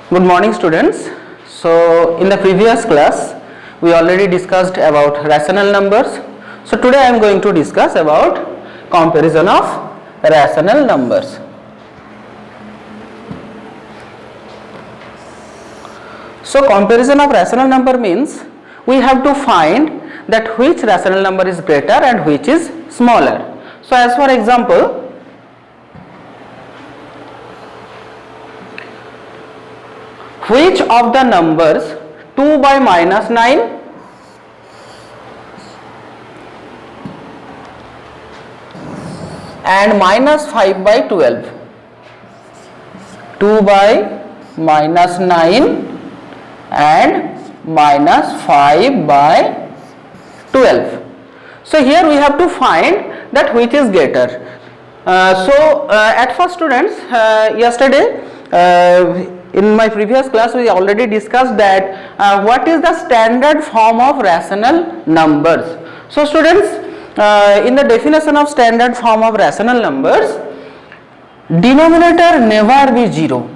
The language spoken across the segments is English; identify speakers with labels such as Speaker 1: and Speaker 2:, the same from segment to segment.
Speaker 1: Good morning students. So in the previous class we already discussed about rational numbers. So today I am going to discuss about comparison of rational numbers. So comparison of rational number means we have to find that which rational number is greater and which is smaller. So as for example, which of the numbers 2 by minus 9 and minus 5 by 12, 2 by minus 9 and minus 5 by 12. So here we have to find that which is greater. At first students, yesterday in my previous class we already discussed that what is the standard form of rational numbers. So students, in the definition of standard form of rational numbers, denominator never be 0.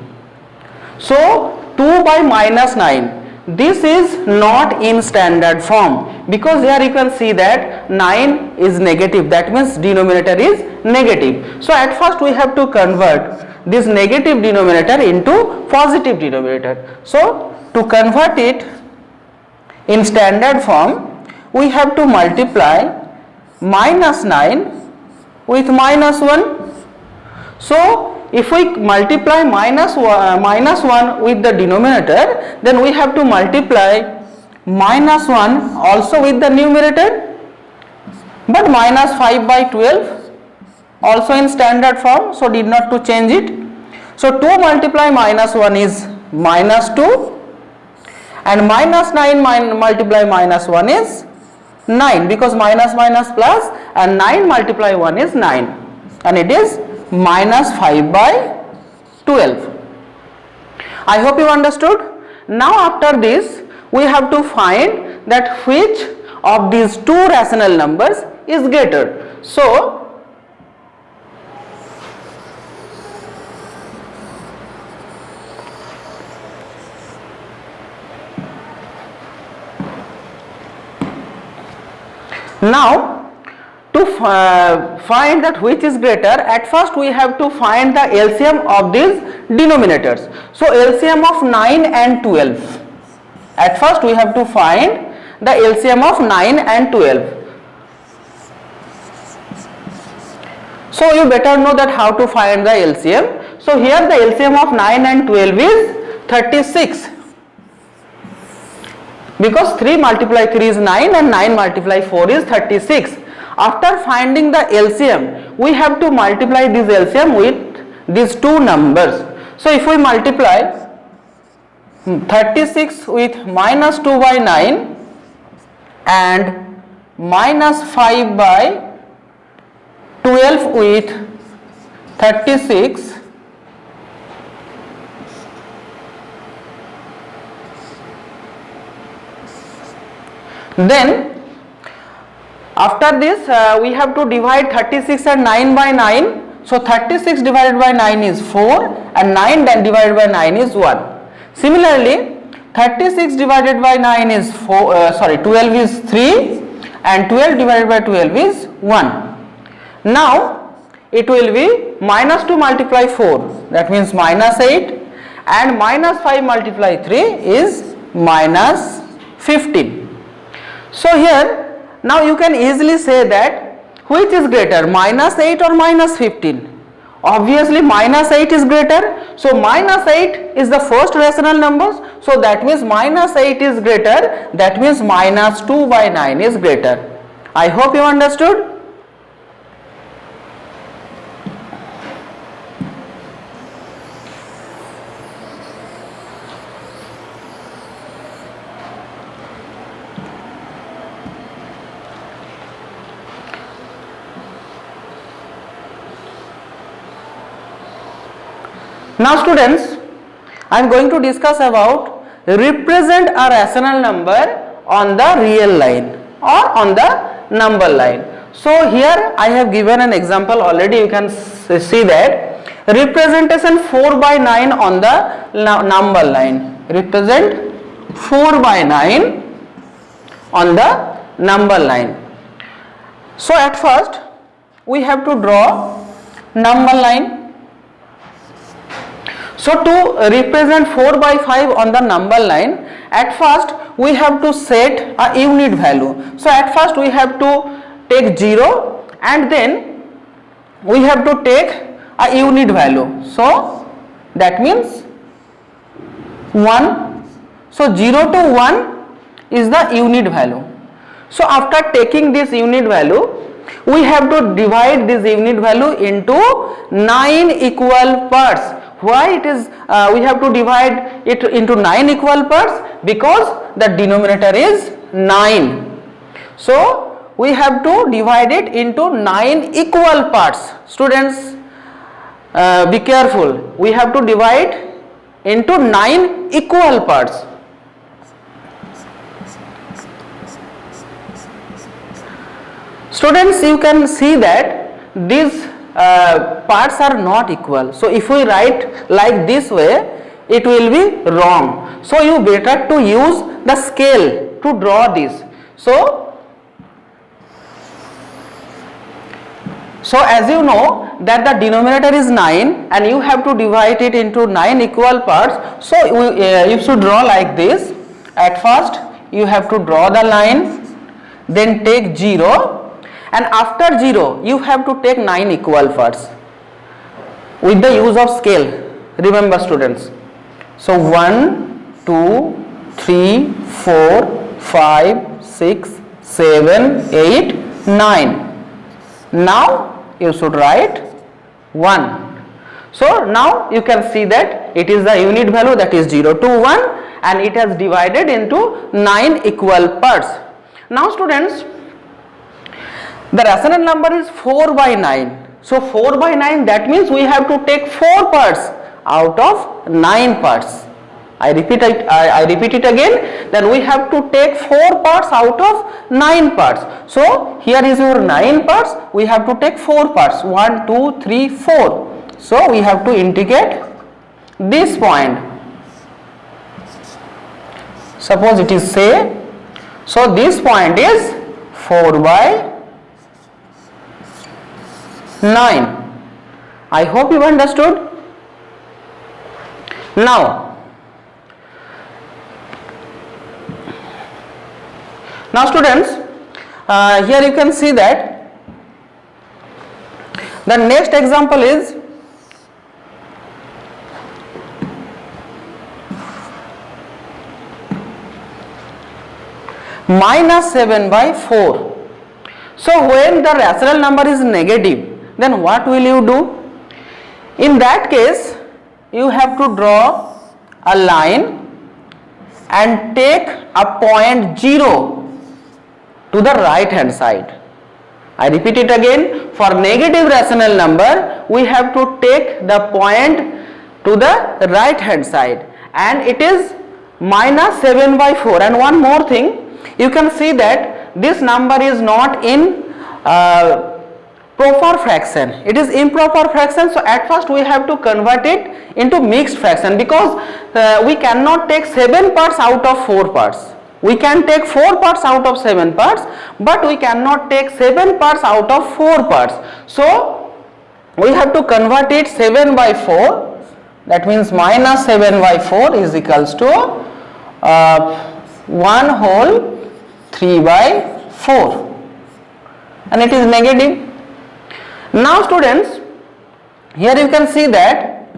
Speaker 1: So 2 by minus 9, this is not in standard form, because here you can see that 9 is negative, that means denominator is negative. So at first we have to convert this negative denominator into positive denominator. So to convert it in standard form, we have to multiply minus 9 with minus 1. So if we multiply minus 1 with the denominator, then we have to multiply minus 1 also with the numerator, but minus 5 by 12 also in standard form, so need not to change it. So 2 multiply minus 1 is minus 2 and minus 9 multiply minus 1 is 9, because minus minus plus and 9 multiply 1 is 9 and it is minus 5 by 12. I hope you understood. Now after this we have to find that which of these two rational numbers is greater. So now to find that which is greater, at first we have to find the LCM of these denominators. So LCM of 9 and 12. At first we have to find the LCM of 9 and 12. So you better know that how to find the LCM. So here the LCM of 9 and 12 is 36. Because 3 multiply 3 is 9 and 9 multiply 4 is 36. After finding the LCM, we have to multiply this LCM with these two numbers. So if we multiply 36 with minus 2 by 9 and minus 5 by 12 with 36, then after this we have to divide 36 and 9 by 9. So 36 divided by 9 is 4 and 9 then divided by 9 is 1. Similarly 36 divided by 9 is 12 is 3 and 12 divided by 12 is 1. Now it will be minus 2 multiply 4, that means minus 8, and minus 5 multiply 3 is minus 15. So here now you can easily say that which is greater, minus 8 or minus 15. Obviously minus 8 is greater. So minus 8 is the first rational numbers. So that means minus 8 is greater. That means minus 2 by 9 is greater. I hope you understood. Now students, I am going to discuss about represent a rational number on the real line or on the number line. So here I have given an example already. You can see that representation 4 by 9 on the number line. Represent 4 by 9 on the number line. So at first we have to draw number line. So to represent 4 by 5 on the number line, at first we have to set a unit value. So at first we have to take 0 and then we have to take a unit value. So that means 1. So 0 to 1 is the unit value. So after taking this unit value, we have to divide this unit value into 9 equal parts. Why it is we have to divide it into 9 equal parts? Because the denominator is 9. So we have to divide it into 9 equal parts. Students, be careful. We have to divide into 9 equal parts. Students, you can see that these parts are not equal. So if we write like this way, it will be wrong. So you better to use the scale to draw this. So as you know that the denominator is 9 and you have to divide it into 9 equal parts. So you should draw like this. At first you have to draw the line, then take 0. And after 0 you have to take 9 equal parts with the use of scale. Remember students. So 1, 2, 3, 4, 5, 6, 7, 8, 9. Now you should write 1. So now you can see that it is the unit value, that is 0 to 1, and it has divided into 9 equal parts. Now students, the rational number is 4 by 9. So 4 by 9, that means we have to take 4 parts out of 9 parts. I repeat it again, then we have to take 4 parts out of 9 parts. So here is your 9 parts, we have to take 4 parts, 1, 2, 3, 4. So we have to indicate this point. Suppose it is say, so this point is 4 by 9. I hope you understood. Now students, here you can see that the next example is minus 7 by 4. So when the rational number is negative, then what will you do? In that case, you have to draw a line and take a point 0 to the right hand side. I repeat it again, for negative rational number, we have to take the point to the right hand side, and it is minus 7 by 4. And one more thing, you can see that this number is not in proper fraction, it is improper fraction. So at first we have to convert it into mixed fraction, because we cannot take 7 parts out of 4 parts. We can take 4 parts out of 7 parts, but we cannot take 7 parts out of 4 parts. So we have to convert it 7 by 4, that means minus 7 by 4 is equals to 1 whole 3 by 4, and it is negative. Now students, here you can see that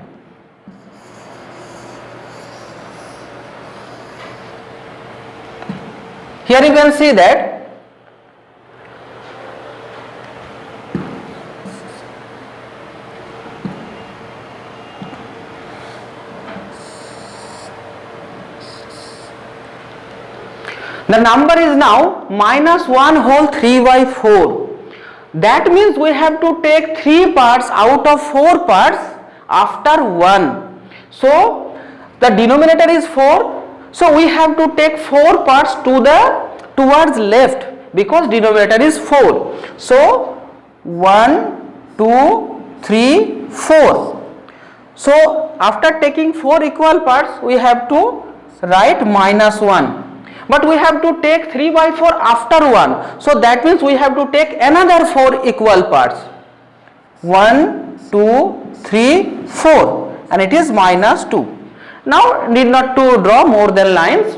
Speaker 1: the number is now minus 1 whole 3 by 4. That means we have to take 3 parts out of 4 parts after 1. So the denominator is 4. So we have to take 4 parts towards left, because denominator is 4. So 1, 2, 3, 4. So after taking 4 equal parts, we have to write minus 1. But we have to take 3 by 4 after 1. So that means we have to take another 4 equal parts. 1, 2, 3, 4, and it is minus 2. Now need not to draw more than lines.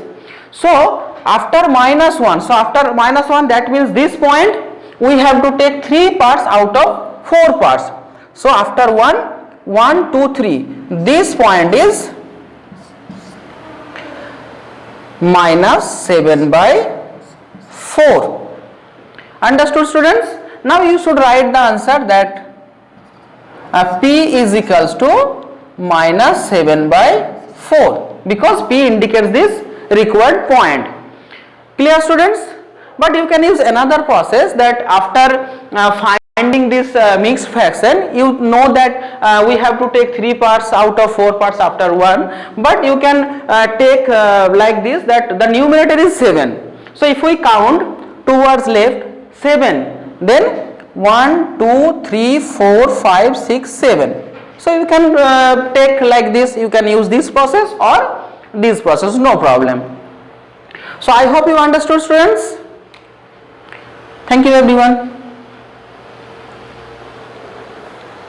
Speaker 1: So after minus 1, so after minus 1, that means this point we have to take 3 parts out of 4 parts. So after 1, 2, 3, this point is minus 7 by 4. Understood, students? Now you should write the answer that P is equals to minus 7 by 4, because P indicates this required point. Clear, students? But you can use another process, that after finding this mixed fraction, you know that we have to take 3 parts out of 4 parts after 1, but you can take like this, that the numerator is 7. So if we count towards left 7, then 1, 2, 3, 4, 5, 6, 7. So you can take like this, you can use this process or this process, no problem. So I hope you understood, students. Thank you everyone.